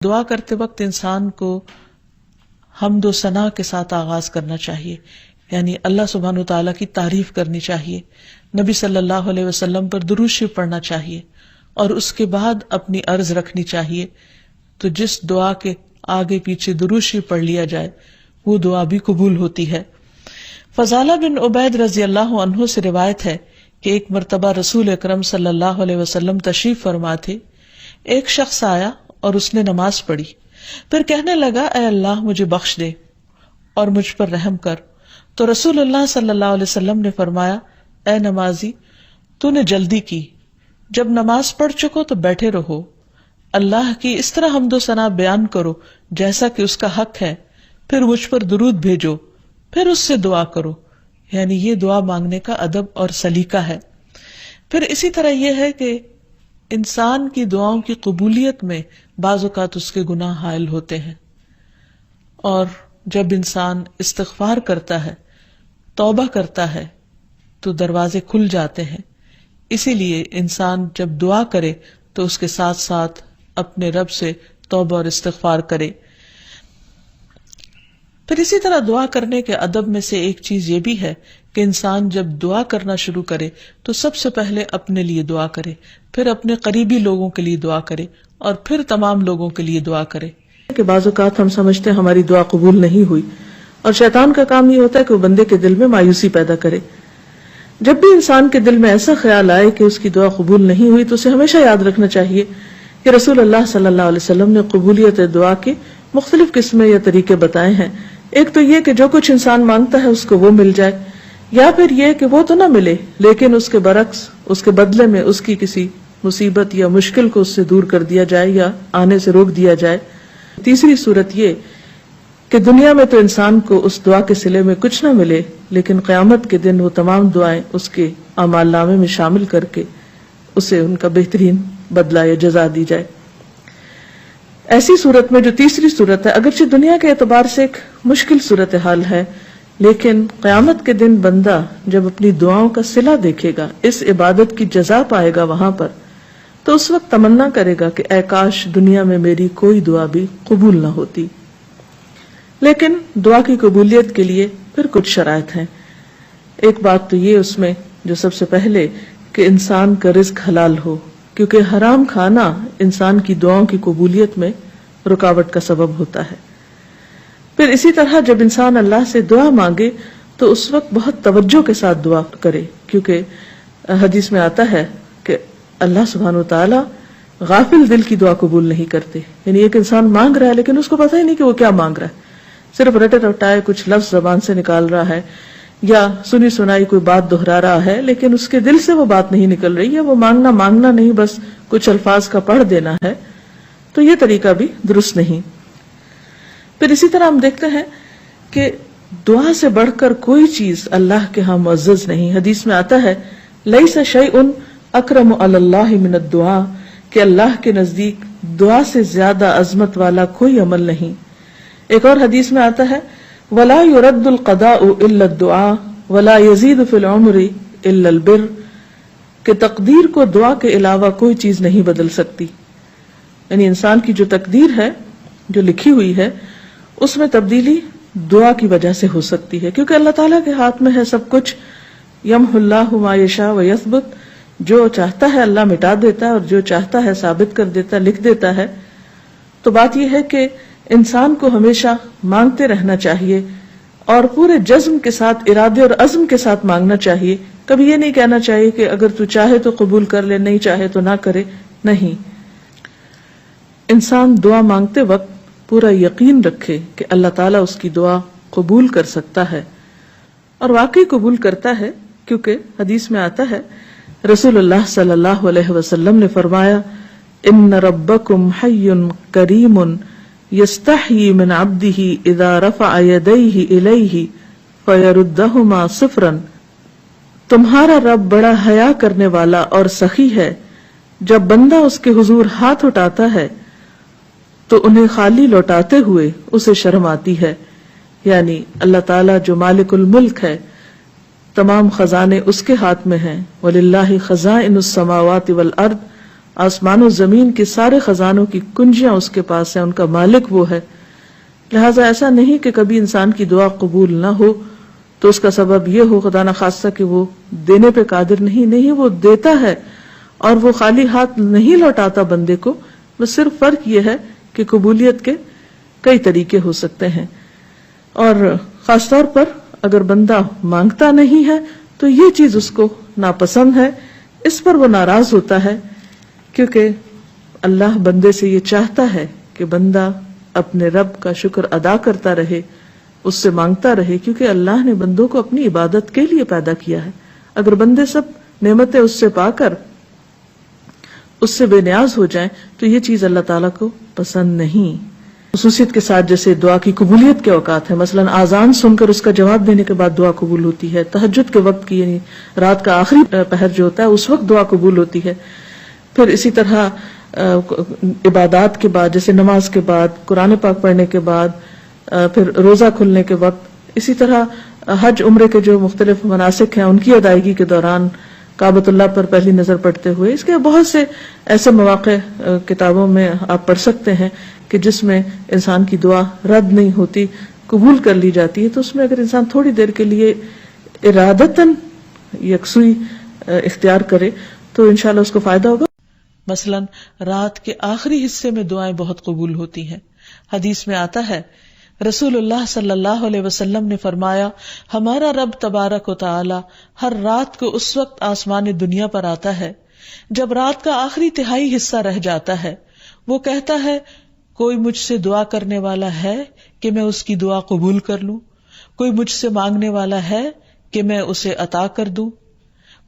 دعا کرتے وقت انسان کو حمد و ثنا کے ساتھ آغاز کرنا چاہیے، یعنی اللہ سبحانہ و تعالیٰ کی تعریف کرنی چاہیے، نبی صلی اللہ علیہ وسلم پر درود شریف پڑھنا چاہیے، اور اس کے بعد اپنی عرض رکھنی چاہیے. تو جس دعا کے آگے پیچھے درود شریف پڑھ لیا جائے وہ دعا بھی قبول ہوتی ہے. فضالہ بن عبید رضی اللہ عنہ سے روایت ہے کہ ایک مرتبہ رسول اکرم صلی اللہ علیہ وسلم تشریف فرما تھے. ایک شخص آیا اور اس نے نماز پڑھی، پھر کہنے لگا اے اللہ مجھے بخش دے اور مجھ پر رحم کر. تو رسول اللہ صلی اللہ علیہ وسلم نے فرمایا اے نمازی تو نے جلدی کی، جب نماز پڑھ چکو تو بیٹھے رہو، اللہ کی اس طرح حمد و ثنا بیان کرو جیسا کہ اس کا حق ہے، پھر مجھ پر درود بھیجو، پھر اس سے دعا کرو. یعنی یہ دعا مانگنے کا ادب اور سلیقہ ہے. پھر اسی طرح یہ ہے کہ انسان کی دعاؤں کی قبولیت میں بعض اوقات اس کے گناہ حائل ہوتے ہیں، اور جب انسان استغفار کرتا ہے، توبہ کرتا ہے تو دروازے کھل جاتے ہیں. اسی لیے انسان جب دعا کرے تو اس کے ساتھ ساتھ اپنے رب سے توبہ اور استغفار کرے. پھر اسی طرح دعا کرنے کے ادب میں سے ایک چیز یہ بھی ہے کہ انسان جب دعا کرنا شروع کرے تو سب سے پہلے اپنے لیے دعا کرے، پھر اپنے قریبی لوگوں کے لیے دعا کرے، اور پھر تمام لوگوں کے لیے دعا کرے. کہ بعض اوقات ہم سمجھتے ہیں ہماری دعا قبول نہیں ہوئی، اور شیطان کا کام یہ ہوتا ہے کہ وہ بندے کے دل میں مایوسی پیدا کرے. جب بھی انسان کے دل میں ایسا خیال آئے کہ اس کی دعا قبول نہیں ہوئی تو اسے ہمیشہ یاد رکھنا چاہیے کہ رسول اللہ صلی اللہ علیہ وسلم نے قبولیت دعا کے مختلف قسمیں یا طریقے بتائے ہیں. ایک تو یہ کہ جو کچھ انسان مانگتا ہے اس کو وہ مل جائے، یا پھر یہ کہ وہ تو نہ ملے لیکن اس کے برعکس اس کے بدلے میں اس کی کسی مصیبت یا مشکل کو اس سے دور کر دیا جائے یا آنے سے روک دیا جائے. تیسری صورت یہ کہ دنیا میں تو انسان کو اس دعا کے صلے میں کچھ نہ ملے، لیکن قیامت کے دن وہ تمام دعائیں اس کے اعمال نامے میں شامل کر کے اسے ان کا بہترین بدلہ یا جزا دی جائے. ایسی صورت میں جو تیسری صورت ہے، اگرچہ دنیا کے اعتبار سے ایک مشکل صورتحال ہے، لیکن قیامت کے دن بندہ جب اپنی دعاؤں کا صلہ دیکھے گا، اس عبادت کی جزا پائے گا وہاں پر، تو اس وقت تمنا کرے گا کہ اے کاش دنیا میں میری کوئی دعا بھی قبول نہ ہوتی. لیکن دعا کی قبولیت کے لیے پھر کچھ شرائط ہیں. ایک بات تو یہ اس میں جو سب سے پہلے کہ انسان کا رزق حلال ہو، کیونکہ حرام کھانا انسان کی دعاؤں کی قبولیت میں رکاوٹ کا سبب ہوتا ہے. پھر اسی طرح جب انسان اللہ سے دعا مانگے تو اس وقت بہت توجہ کے ساتھ دعا کرے، کیونکہ حدیث میں آتا ہے کہ اللہ سبحانہ و تعالی غافل دل کی دعا قبول نہیں کرتے. یعنی ایک انسان مانگ رہا ہے لیکن اس کو پتہ ہی نہیں کہ وہ کیا مانگ رہا ہے، صرف رٹے رٹائے کچھ لفظ زبان سے نکال رہا ہے یا سنی سنائی کوئی بات دہرا رہا ہے، لیکن اس کے دل سے وہ بات نہیں نکل رہی ہے، وہ مانگنا نہیں، بس کچھ الفاظ کا پڑھ دینا ہے. تو یہ طریقہ بھی درست نہیں. پھر اسی طرح ہم دیکھتے ہیں کہ دعا سے بڑھ کر کوئی چیز اللہ کے ہاں معزز نہیں. حدیث میں آتا ہے لیس شیء اکرم علی اللہ من الدعاء، کہ اللہ کے نزدیک دعا سے زیادہ عظمت والا کوئی عمل نہیں. ایک اور حدیث میں آتا ہے ولا يرد القضاء الا الدعاء ولا يزيد في العمر الا البر، کہ تقدیر کو دعا کے علاوہ کوئی چیز نہیں بدل سکتی. یعنی انسان کی جو تقدیر ہے، جو لکھی ہوئی ہے، اس میں تبدیلی دعا کی وجہ سے ہو سکتی ہے، کیونکہ اللہ تعالیٰ کے ہاتھ میں ہے سب کچھ. یمحو اللہ ما یشاء ویثبت، جو چاہتا ہے اللہ مٹا دیتا ہے اور جو چاہتا ہے ثابت کر دیتا ہے، لکھ دیتا ہے. تو بات یہ ہے کہ انسان کو ہمیشہ مانگتے رہنا چاہیے اور پورے جزم کے ساتھ، ارادے اور عزم کے ساتھ مانگنا چاہیے. کبھی یہ نہیں کہنا چاہیے کہ اگر تو چاہے تو قبول کر لے، نہیں چاہے تو نہ کرے. نہیں، انسان دعا مانگتے وقت پورا یقین رکھے کہ اللہ تعالیٰ اس کی دعا قبول کر سکتا ہے، اور واقعی قبول کرتا ہے. کیونکہ حدیث میں آتا ہے رسول اللہ صلی اللہ علیہ وسلم نے فرمایا ان ربکم حی کریم یستحیی من عبدہ اذا رفع یدیہ الیہ فیردہما صفرا، تمہارا رب بڑا حیا کرنے والا اور سخی ہے، جب بندہ اس کے حضور ہاتھ اٹھاتا ہے تو انہیں خالی لوٹاتے ہوئے اسے شرم آتی ہے. یعنی اللہ تعالیٰ جو مالک الملک ہے، تمام خزانے اس کے ہاتھ میں ہیں. وَلِلَّهِ خَزَائِنُ السَّمَاوَاتِ وَالْأَرْضِ، آسمان و زمین کے سارے خزانوں کی کنجیاں اس کے پاس ہیں، ان کا مالک وہ ہے. لہٰذا ایسا نہیں کہ کبھی انسان کی دعا قبول نہ ہو تو اس کا سبب یہ ہو خدا نخواستہ کہ وہ دینے پہ قادر نہیں، وہ دیتا ہے اور وہ خالی ہاتھ نہیں لوٹاتا بندے کو. بس صرف فرق یہ ہے کہ قبولیت کے کئی طریقے ہو سکتے ہیں، اور خاص طور پر اگر بندہ مانگتا نہیں ہے تو یہ چیز اس کو ناپسند ہے، اس پر وہ ناراض ہوتا ہے، کیونکہ اللہ بندے سے یہ چاہتا ہے کہ بندہ اپنے رب کا شکر ادا کرتا رہے، اس سے مانگتا رہے، کیونکہ اللہ نے بندوں کو اپنی عبادت کے لیے پیدا کیا ہے. اگر بندے سب نعمتیں اس سے پا کر اس سے بے نیاز ہو جائیں تو یہ چیز اللہ تعالیٰ کو پسند نہیں. خصوصیت کے ساتھ جیسے دعا کی قبولیت کے اوقات ہیں، مثلا آذان سن کر اس کا جواب دینے کے بعد دعا قبول ہوتی ہے. تہجد کے وقت کی یعنی رات کا آخری پہر جو ہوتا ہے اس وقت دعا قبول ہوتی ہے. پھر اسی طرح عبادات کے بعد جیسے نماز کے بعد، قرآن پاک پڑھنے کے بعد، پھر روزہ کھلنے کے وقت، اسی طرح حج عمرے کے جو مختلف مناسک ہیں ان کی ادائیگی کے دوران، کعبۃ اللہ پر پہلی نظر پڑتے ہوئے. اس کے بہت سے ایسے مواقع کتابوں میں آپ پڑھ سکتے ہیں کہ جس میں انسان کی دعا رد نہیں ہوتی، قبول کر لی جاتی ہے. تو اس میں اگر انسان تھوڑی دیر کے لیے ارادتاً یکسوئی اختیار کرے تو انشاءاللہ اس کو فائدہ ہوگا. مثلا رات کے آخری حصے میں دعائیں بہت قبول ہوتی ہیں. حدیث میں آتا ہے رسول اللہ صلی اللہ علیہ وسلم نے فرمایا، ہمارا رب تبارک و تعالی ہر رات کو اس وقت آسمان دنیا پر آتا ہے جب رات کا آخری تہائی حصہ رہ جاتا ہے. وہ کہتا ہے کوئی مجھ سے دعا کرنے والا ہے کہ میں اس کی دعا قبول کر لوں، کوئی مجھ سے مانگنے والا ہے کہ میں اسے عطا کر دوں،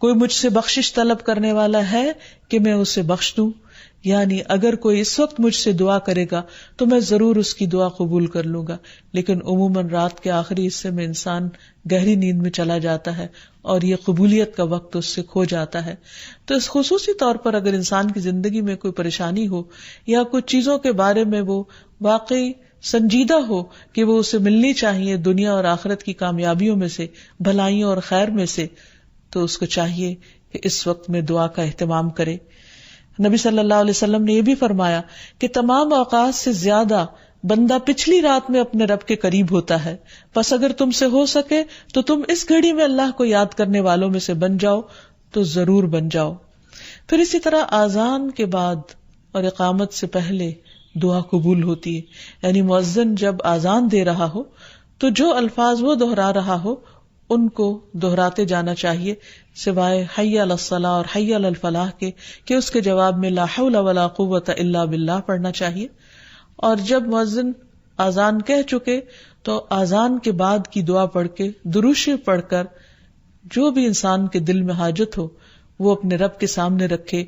کوئی مجھ سے بخشش طلب کرنے والا ہے کہ میں اسے بخش دوں. یعنی اگر کوئی اس وقت مجھ سے دعا کرے گا تو میں ضرور اس کی دعا قبول کر لوں گا. لیکن عموماً رات کے آخری حصے میں انسان گہری نیند میں چلا جاتا ہے اور یہ قبولیت کا وقت اس سے کھو جاتا ہے. تو اس خصوصی طور پر اگر انسان کی زندگی میں کوئی پریشانی ہو یا کچھ چیزوں کے بارے میں وہ واقعی سنجیدہ ہو کہ وہ اسے ملنی چاہیے دنیا اور آخرت کی کامیابیوں میں سے، بھلائیوں اور خیر میں سے، تو اس کو چاہیے کہ اس وقت میں دعا کا اہتمام کرے. نبی صلی اللہ علیہ وسلم نے یہ بھی فرمایا کہ تمام اوقات سے زیادہ بندہ پچھلی رات میں اپنے رب کے قریب ہوتا ہے، پس اگر تم سے ہو سکے تو تم اس گھڑی میں اللہ کو یاد کرنے والوں میں سے بن جاؤ تو ضرور بن جاؤ. پھر اسی طرح آذان کے بعد اور اقامت سے پہلے دعا قبول ہوتی ہے. یعنی مؤذن جب آذان دے رہا ہو تو جو الفاظ وہ دہرا رہا ہو ان کو دہراتے جانا چاہیے، سوائے حی علی الصلاح اور حی علی الفلاح کے کہ اس کے جواب میں لا حول ولا قوت الا باللہ پڑھنا چاہیے. اور جب مؤذن آذان کہہ چکے تو آذان کے بعد کی دعا پڑھ کے درود شریف پڑھ کر جو بھی انسان کے دل میں حاجت ہو وہ اپنے رب کے سامنے رکھے.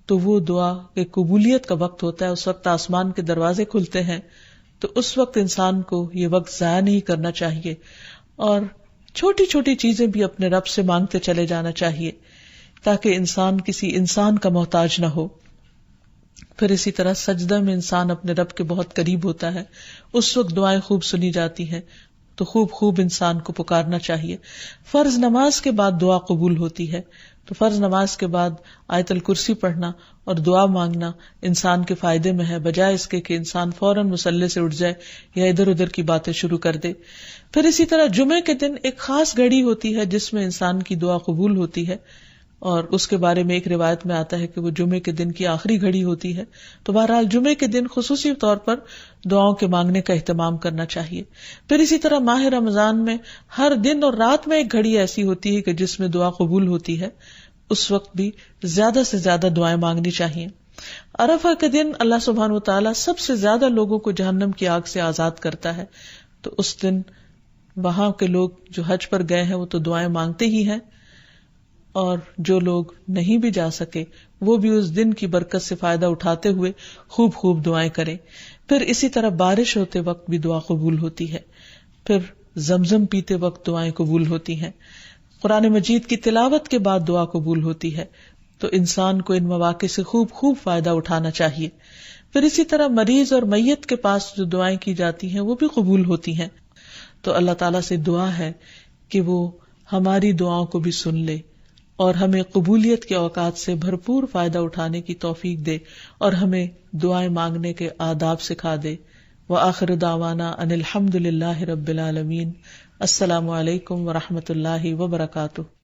تو وہ دعا کے قبولیت کا وقت ہوتا ہے، اس وقت آسمان کے دروازے کھلتے ہیں. تو اس وقت انسان کو یہ وقت ضائع نہیں کرنا چاہیے اور چھوٹی چھوٹی چیزیں بھی اپنے رب سے مانگتے چلے جانا چاہیے تاکہ انسان کسی انسان کا محتاج نہ ہو. پھر اسی طرح سجدہ میں انسان اپنے رب کے بہت قریب ہوتا ہے، اس وقت دعائیں خوب سنی جاتی ہیں تو خوب انسان کو پکارنا چاہیے. فرض نماز کے بعد دعا قبول ہوتی ہے، تو فرض نماز کے بعد آیت الکرسی پڑھنا اور دعا مانگنا انسان کے فائدے میں ہے، بجائے اس کے کہ انسان فوراً مصلی سے اٹھ جائے یا ادھر ادھر کی باتیں شروع کر دے. پھر اسی طرح جمعے کے دن ایک خاص گھڑی ہوتی ہے جس میں انسان کی دعا قبول ہوتی ہے، اور اس کے بارے میں ایک روایت میں آتا ہے کہ وہ جمعے کے دن کی آخری گھڑی ہوتی ہے. تو بہرحال جمعے کے دن خصوصی طور پر دعاؤں کے مانگنے کا اہتمام کرنا چاہیے. پھر اسی طرح ماہ رمضان میں ہر دن اور رات میں ایک گھڑی ایسی ہوتی ہے کہ جس میں دعا قبول ہوتی ہے، اس وقت بھی زیادہ سے زیادہ دعائیں مانگنی چاہیے. عرفہ کے دن اللہ سبحانہ و تعالیٰ سب سے زیادہ لوگوں کو جہنم کی آگ سے آزاد کرتا ہے، تو اس دن وہاں کے لوگ جو حج پر گئے ہیں وہ تو دعائیں مانگتے ہی ہیں، اور جو لوگ نہیں بھی جا سکے وہ بھی اس دن کی برکت سے فائدہ اٹھاتے ہوئے خوب دعائیں کریں. پھر اسی طرح بارش ہوتے وقت بھی دعا قبول ہوتی ہے. پھر زمزم پیتے وقت دعائیں قبول ہوتی ہیں. قرآن مجید کی تلاوت کے بعد دعا قبول ہوتی ہے. تو انسان کو ان مواقع سے خوب فائدہ اٹھانا چاہیے. پھر اسی طرح مریض اور میت کے پاس جو دعائیں کی جاتی ہیں وہ بھی قبول ہوتی ہیں. تو اللہ تعالیٰ سے دعا ہے کہ وہ ہماری دعاؤں کو بھی سن لے اور ہمیں قبولیت کے اوقات سے بھرپور فائدہ اٹھانے کی توفیق دے اور ہمیں دعائیں مانگنے کے آداب سکھا دے۔ وآخر دعوانا ان الحمد للہ رب العالمین۔ السلام علیکم ورحمۃ اللہ وبرکاتہ۔